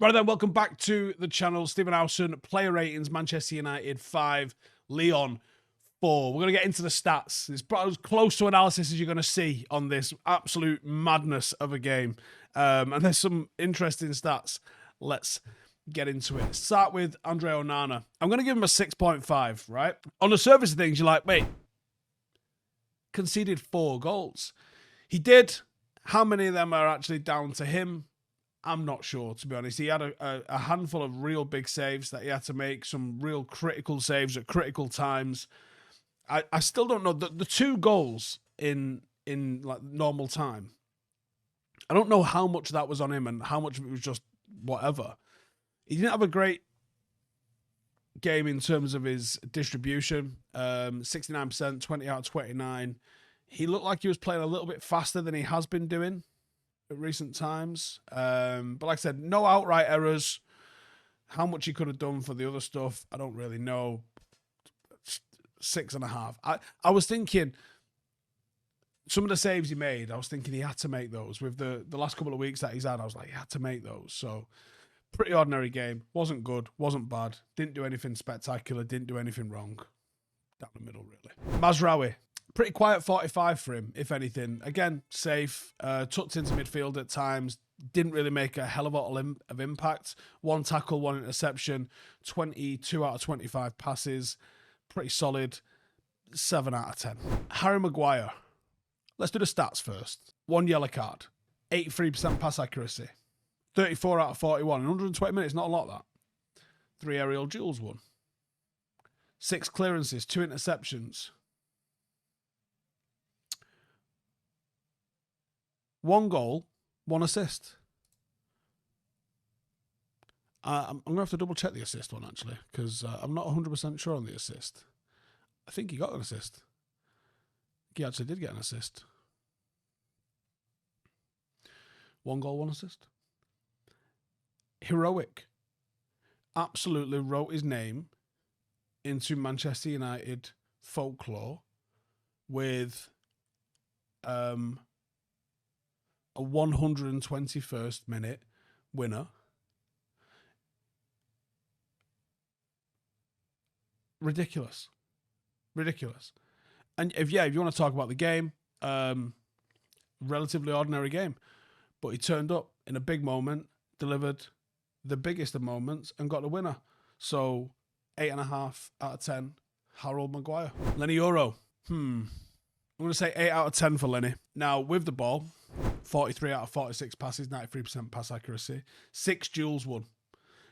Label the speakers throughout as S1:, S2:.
S1: Right then, welcome back to the channel. Stephen Howson, player ratings, Manchester United 5, Lyon 4. We're going to get into the stats. It's about as close to analysis as you're going to see on this absolute madness of a game. And there's some interesting stats. Let's get into it. Start with Andre Onana. I'm going to give him a 6.5, right? On the surface of things, you're like, wait, conceded 4 goals. He did. How many of them are actually down to him? I'm not sure, to be honest. He had a handful of real big saves that he had to make, some real critical saves at critical times. I still don't know. The 2 goals in like normal time, I don't know how much that was on him and how much of it was just whatever. He didn't have a great game in terms of his distribution. 69%, 20 out of 29. He looked like he was playing a little bit faster than he has been doing at recent times. But like I said, no outright errors. How much he could have done for the other stuff, I don't really know. 6.5. I was thinking some of the saves he made, I was thinking he had to make those. With the last couple of weeks that he's had, I was like, he had to make those. So pretty ordinary game. Wasn't good, wasn't bad. Didn't do anything spectacular, didn't do anything wrong. Down the middle, really. Mazraoui. Pretty quiet 45 for him, if anything. Again, safe, tucked into midfield at times. Didn't really make a hell of a lot of impact. 1 tackle, 1 interception, 22 out of 25 passes. Pretty solid. 7 out of 10. Harry Maguire. Let's do the stats first. 1 yellow card. 83% pass accuracy. 34 out of 41. In 120 minutes, not a lot, that. 3 aerial duels won. 6 clearances, 2 interceptions. 1 goal, 1 assist. I'm going to have to double check the assist one, actually, because I'm not 100% sure on the assist. I think he got an assist. He actually did get an assist. 1 goal, 1 assist. Heroic. Absolutely wrote his name into Manchester United folklore with a 121st minute winner. Ridiculous. And if you want to talk about the game, relatively ordinary game, but he turned up in a big moment, delivered the biggest of moments, and got the winner. So 8.5 out of 10. Harold Maguire. Lenny Euro. I'm going to say 8 out of 10 for Lenny. Now, with the ball, 43 out of 46 passes, 93% pass accuracy, 6 duels won,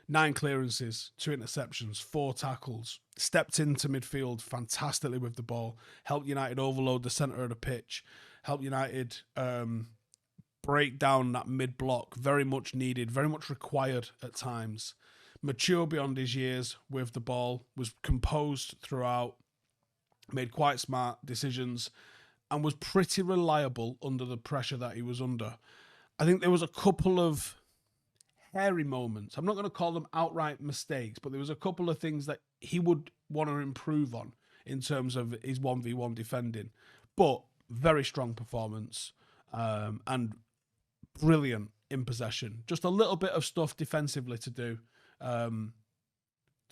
S1: 9 clearances, 2 interceptions, 4 tackles, stepped into midfield fantastically with the ball, helped United overload the centre of the pitch, helped United break down that mid-block, very much needed, very much required at times. Mature beyond his years with the ball, was composed throughout, made quite smart decisions, and was pretty reliable under the pressure that he was under. I think there was a couple of hairy moments. I'm not going to call them outright mistakes, but there was a couple of things that he would want to improve on in terms of his 1v1 defending. But very strong performance and brilliant in possession. Just a little bit of stuff defensively to do to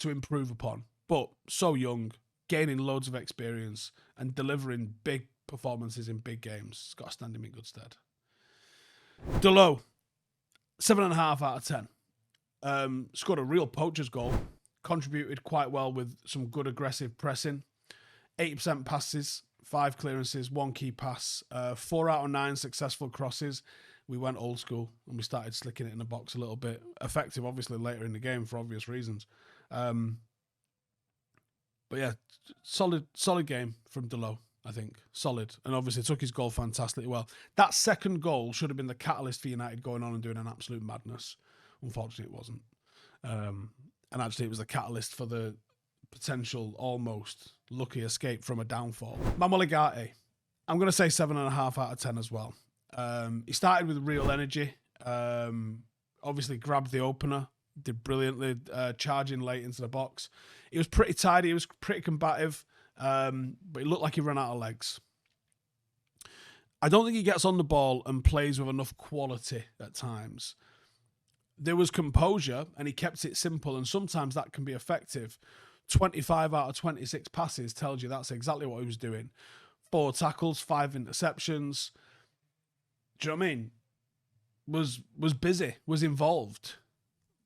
S1: improve upon. But so young, gaining loads of experience and delivering big performances in big games. It's got to stand him in good stead. Delo, 7.5 out of 10. Scored a real poacher's goal. Contributed quite well with some good aggressive pressing. 80% passes, 5 clearances, 1 key pass, 4 out of 9 successful crosses. We went old school and we started slicking it in the box a little bit. Effective, obviously, later in the game for obvious reasons. But yeah, solid game from Delo, I think. Solid. And obviously took his goal fantastically well. That second goal should have been the catalyst for United going on and doing an absolute madness. Unfortunately, it wasn't. And actually, it was the catalyst for the potential, almost lucky escape from a downfall. Manuel Ugarte, I'm going to say 7.5 out of 10 as well. He started with real energy. Obviously grabbed the opener. Did brilliantly, charging late into the box. He was pretty tidy. He was pretty combative. But he looked like he ran out of legs. I don't think he gets on the ball and plays with enough quality at times. there was composure and he kept it simple, and sometimes that can be effective. 25 out of 26 passes tells you that's exactly what he was doing. 4 tackles, 5 interceptions. Do you know what I mean? Was busy, was involved.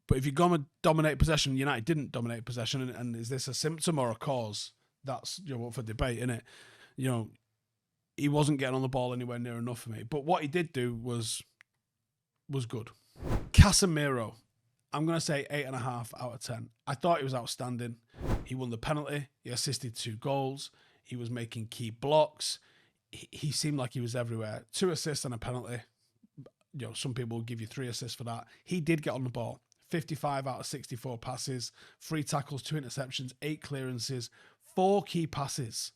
S1: But if you're going to dominate possession, United didn't dominate possession, and is this a symptom or a cause? That's, you know, up for debate, isn't it? You know, he wasn't getting on the ball anywhere near enough for me. But what he did do was good. Casemiro, I'm going to say 8.5 out of 10. I thought he was outstanding. He won the penalty. He assisted 2 goals. He was making key blocks. He seemed like he was everywhere. 2 assists and a penalty. You know, some people will give you 3 assists for that. He did get on the ball. 55 out of 64 passes, 3 tackles, 2 interceptions, 8 clearances, 4 key passes.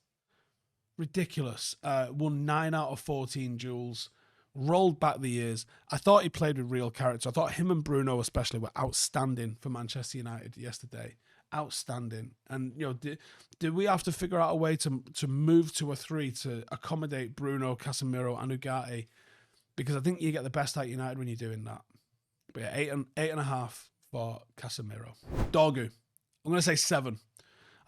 S1: Ridiculous. Won 9 out of 14 duels. Rolled back the years. I thought he played with real character. I thought him and Bruno especially were outstanding for Manchester United yesterday. Outstanding. And, you know, did we have to figure out a way to move to a 3 to accommodate Bruno, Casemiro and Ugarte? Because I think you get the best out of United when you're doing that. But yeah, 8.5 for Casemiro. Dorgu, I'm going to say 7.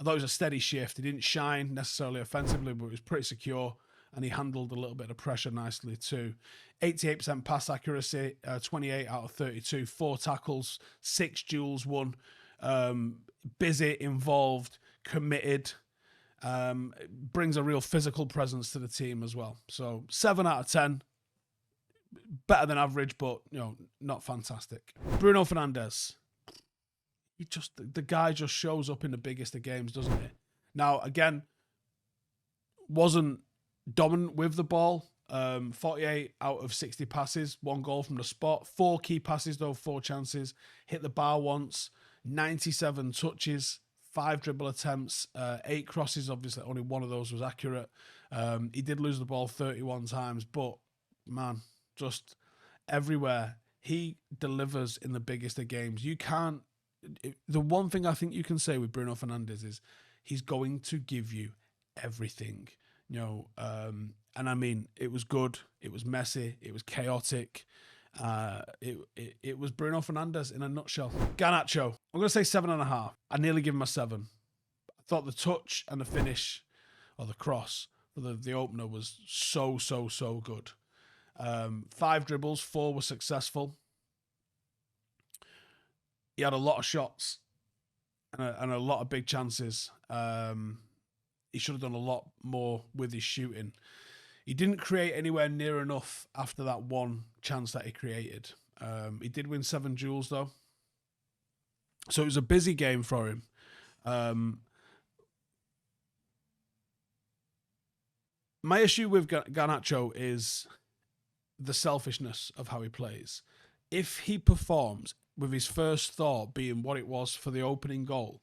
S1: I thought it was a steady shift. He didn't shine necessarily offensively, but he was pretty secure, and he handled a little bit of pressure nicely too. 88% pass accuracy, 28 out of 32, 4 tackles, 6 duels won. Busy, involved, committed. Brings a real physical presence to the team as well. So 7 out of 10. Better than average, but, you know, not fantastic. Bruno Fernandes. The guy just shows up in the biggest of games, doesn't he? Now, again, wasn't dominant with the ball. 48 out of 60 passes, 1 goal from the spot. 4 key passes, though, 4 chances. Hit the bar once. 97 touches, 5 dribble attempts, 8 crosses. Obviously, only 1 of those was accurate. He did lose the ball 31 times, but, man, just everywhere. He delivers in the biggest of games. You can't... The one thing I think you can say with Bruno Fernandes is he's going to give you everything. You know, and I mean, it was good. It was messy. It was chaotic. It was Bruno Fernandes in a nutshell. Garnacho, I'm going to say 7.5. I nearly give him a 7. I thought the touch and the finish, or the cross, for the opener was so good. 5 dribbles, 4 were successful. He had a lot of shots and a lot of big chances. He should have done a lot more with his shooting. He didn't create anywhere near enough after that one chance that he created. He did win 7 duels, though. So it was a busy game for him. My issue with Garnacho is the selfishness of how he plays. If he performs with his first thought being what it was for the opening goal,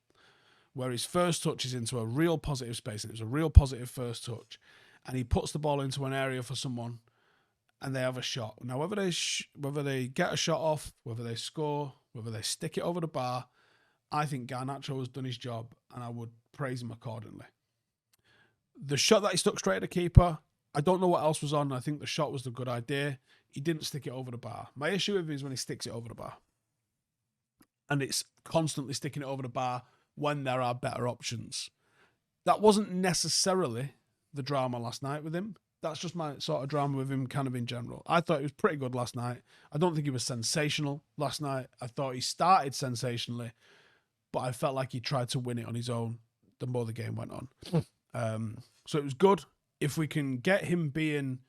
S1: where his first touch is into a real positive space, and it was a real positive first touch, and he puts the ball into an area for someone, and they have a shot. Now, whether they get a shot off, whether they score, whether they stick it over the bar, I think Garnacho has done his job, and I would praise him accordingly. The shot that he stuck straight at the keeper, I don't know what else was on. I think the shot was the good idea. He didn't stick it over the bar. My issue with him is when he sticks it over the bar. And it's constantly sticking it over the bar when there are better options. That wasn't necessarily the drama last night with him. That's just my sort of drama with him kind of in general. I thought he was pretty good last night. I don't think he was sensational last night. I thought he started sensationally, but I felt like he tried to win it on his own the more the game went on. So it was good. If we can get him being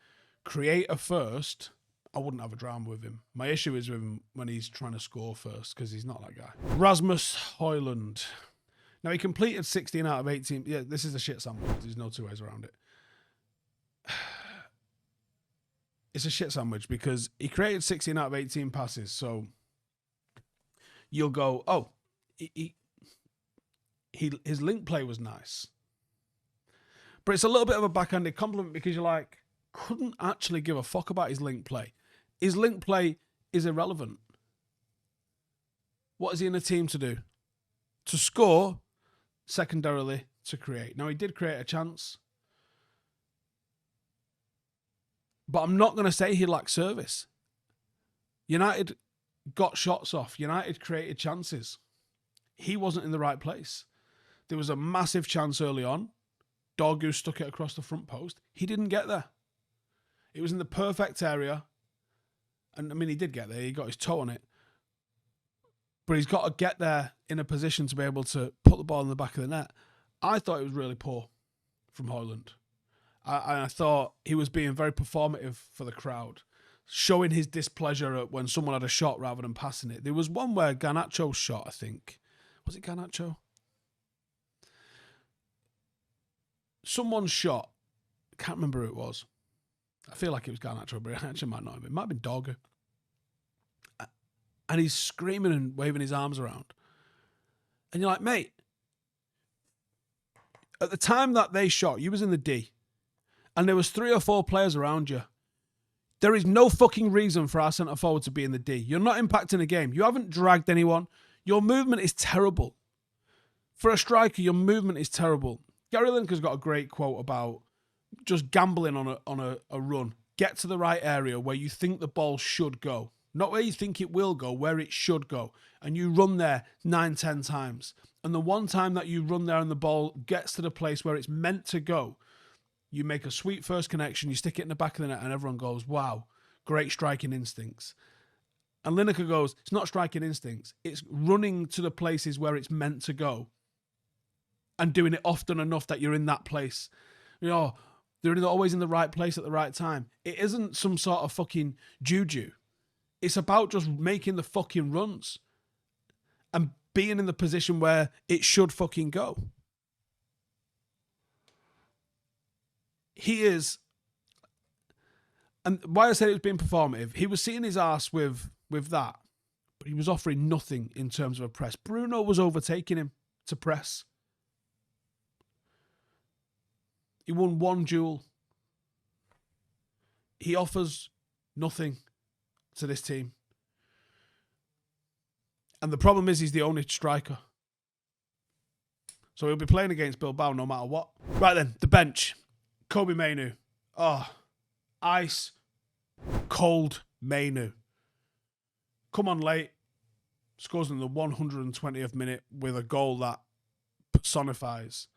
S1: creator first, I wouldn't have a drama with him. My issue is with him when he's trying to score first, because he's not that guy. Rasmus Højlund. Now, he completed 16 out of 18. Yeah, this is a shit sandwich. There's no 2 ways around it. It's a shit sandwich because he created 16 out of 18 passes. So you'll go, oh, his link play was nice. But it's a little bit of a backhanded compliment because you're like, couldn't actually give a fuck about his link play. His link play is irrelevant. What is he in a team to do? To score, secondarily, to create. Now, he did create a chance. But I'm not going to say he lacked service. United got shots off. United created chances. He wasn't in the right place. There was a massive chance early on. Dorgu stuck it across the front post. He didn't get there. It was in the perfect area. And I mean, he did get there. He got his toe on it. But he's got to get there in a position to be able to put the ball in the back of the net. I thought it was really poor from Højlund. I thought he was being very performative for the crowd, showing his displeasure at when someone had a shot rather than passing it. There was one where Garnacho shot, I think. Was it Garnacho? Someone shot. I can't remember who it was. I feel like it was Garnacho, but it actually might not have been. It might have been Dorgu. And he's screaming and waving his arms around. And you're like, mate, at the time that they shot, you was in the D. And there was 3 or 4 players around you. There is no fucking reason for our centre forward to be in the D. You're not impacting the game. You haven't dragged anyone. Your movement is terrible. For a striker, your movement is terrible. Gary Lineker's got a great quote about just gambling on a run. Get to the right area where you think the ball should go. Not where you think it will go, where it should go. And you run there 9, 10 times. And the one time that you run there and the ball gets to the place where it's meant to go, you make a sweet first connection, you stick it in the back of the net, and everyone goes, wow, great striking instincts. And Lineker goes, it's not striking instincts. It's running to the places where it's meant to go and doing it often enough that you're in that place. You know, they're always in the right place at the right time. It isn't some sort of fucking juju. It's about just making the fucking runs and being in the position where it should fucking go. He is, and why I said it was being performative, he was seeing his arse with that, but he was offering nothing in terms of a press. Bruno was overtaking him to press. He won 1 duel. He offers nothing to this team. And the problem is he's the only striker. So he'll be playing against Bilbao no matter what. Right then, the bench. Kobbie Mainoo. Oh, ice cold Mainoo. Come on late. Scores in the 120th minute with a goal that personifies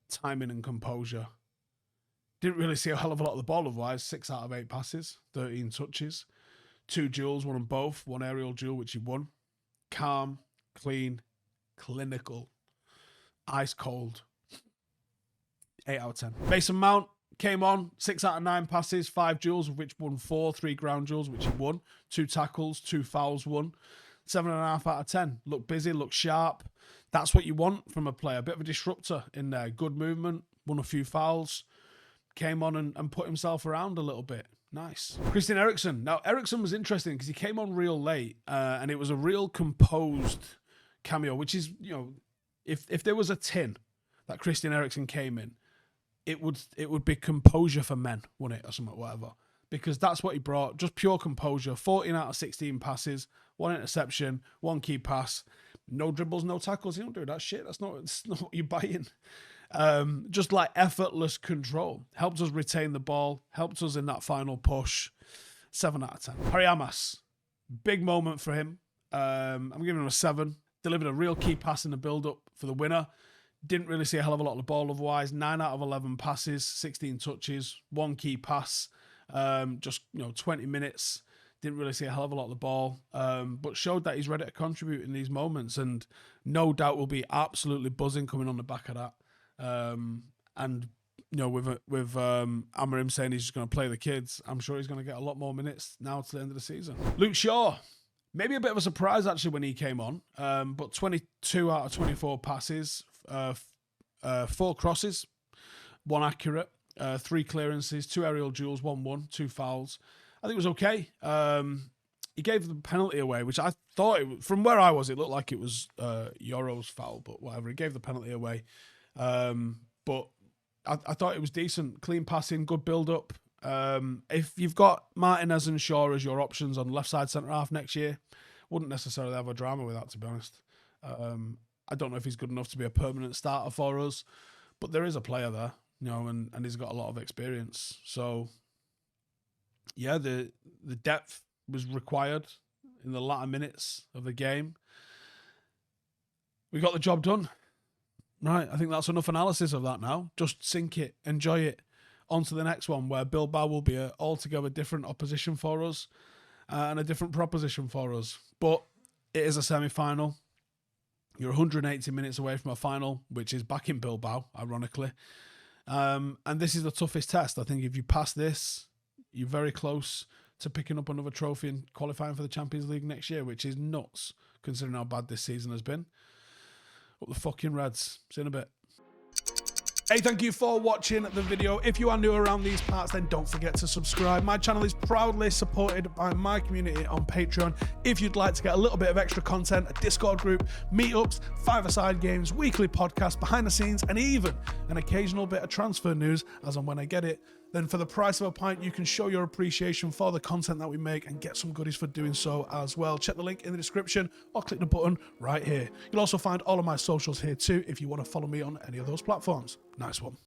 S1: timing and composure. Didn't really see a hell of a lot of the ball otherwise. 6 out of 8 passes, 13 touches. 2 duels, won them both. 1 aerial duel, which he won. Calm, clean, clinical, ice cold. 8 out of 10. Mason Mount came on, 6 out of 9 passes, 5 duels, of which won 4, 3 ground duels, which he won, 2 tackles, 2 fouls won, 7.5 out of 10. Looked busy, looked sharp. That's what you want from a player. A bit of a disruptor in there. Good movement, won a few fouls, came on and put himself around a little bit. Nice. Christian Eriksen. Now, Eriksen was interesting because he came on real late and it was a real composed cameo, which is, you know, if there was a tin that Christian Eriksen came in, it would be composure for men, wouldn't it, or something, whatever. Because that's what he brought, just pure composure. 14 out of 16 passes, 1 interception, 1 key pass, no dribbles, no tackles. You don't do that shit. That's not what you're buying. Just like effortless control. Helped us retain the ball, helped us in that final push. 7 out of 10. Harry Amas, big moment for him. I'm giving him a 7. Delivered a real key pass in the build-up for the winner. Didn't really see a hell of a lot of the ball otherwise. 9 out of 11 passes, 16 touches, 1 key pass. Just 20 minutes. Didn't really see a hell of a lot of the ball, but showed that he's ready to contribute in these moments, and no doubt will be absolutely buzzing coming on the back of that. And with Amorim saying he's just going to play the kids, I'm sure he's going to get a lot more minutes now to the end of the season. Luke Shaw, maybe a bit of a surprise actually when he came on, but 22 out of 24 passes, 4 crosses, 1 accurate, 3 clearances, 2 aerial duels, 1 2 fouls. I think it was okay. He gave the penalty away, which I thought, from where I was, it looked like it was Yoro's foul, but whatever. He gave the penalty away. But I thought it was decent. Clean passing, good build-up. If you've got Martinez and Shaw as your options on left side centre-half next year, wouldn't necessarily have a drama with that, to be honest. I don't know if he's good enough to be a permanent starter for us, but there is a player there, and he's got a lot of experience. So, yeah, the depth was required. in the latter minutes of the game. We got the job done. Right, I think that's enough analysis of that now. Just sink it, enjoy it. On to the next one, where Bilbao will be an altogether different opposition for us and a different proposition for us. But it is a semi-final. You're 180 minutes away from a final, which is back in Bilbao, ironically. And this is the toughest test. I think if you pass this, you're very close to picking up another trophy and qualifying for the Champions League next year, which is nuts, considering how bad this season has been. Up the fucking Reds. See you in a bit. Hey, thank you for watching the video. If you are new around these parts, then don't forget to subscribe. My channel is proudly supported by my community on Patreon. If you'd like to get a little bit of extra content, a Discord group, meetups, five-a-side games, weekly podcasts, behind the scenes, and even an occasional bit of transfer news as and when I get it, then for the price of a pint, you can show your appreciation for the content that we make and get some goodies for doing so as well. Check the link in the description or click the button right here. You'll also find all of my socials here too if you want to follow me on any of those platforms. Nice one.